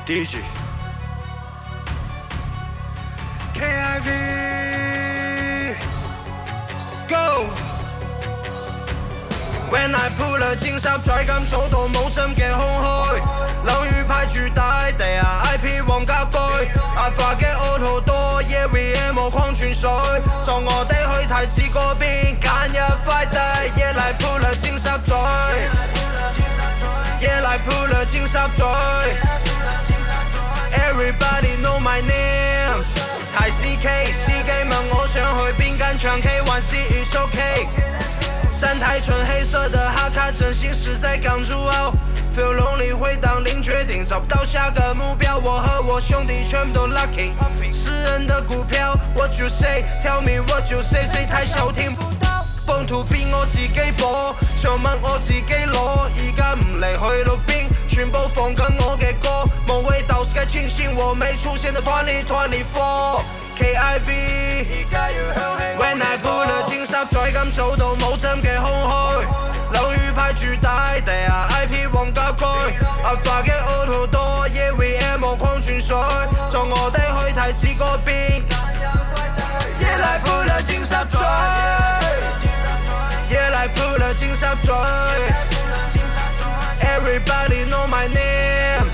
DJ KIV Go When I pull 了金沙再感受到無盡嘅空虛，冷雨排住大地啊 IP 黃家居，壓化嘅奧圖多夜 VM 無礦泉水，從我哋去太子嗰邊揀一塊地，夜嚟 pull 了金沙嘴，夜嚟 pull 了金沙嘴 Everybody know my name 太子 K 司機問我想去邊間唱 K 還是 It's OK 三台純黑色的哈卡真心實在剛入奧 Feel lonely 會當零決定找不到下個目標我和我兄弟全部都 lucky 私人的股票 What you say Tell me what you say 誰太小聽不到蹦圖片我自己播想問我自己攞而家唔理去到邊全部放緊我嘅歌無謂到時嘅慶幸我沒出現的2024 KIV When I pull 了金沙再感受到無盡嘅空虛冷雨排住大地啊 IP 黃家居壓化嘅奧圖多夜 VM 無礦泉水從我哋去太子嗰邊夜嚟 pull 了金沙再夜嚟 pull 了金沙嘴 Everybody know my name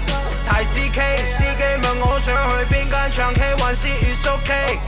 太子 K 司機問我想去邊間唱 K 還是 It's OK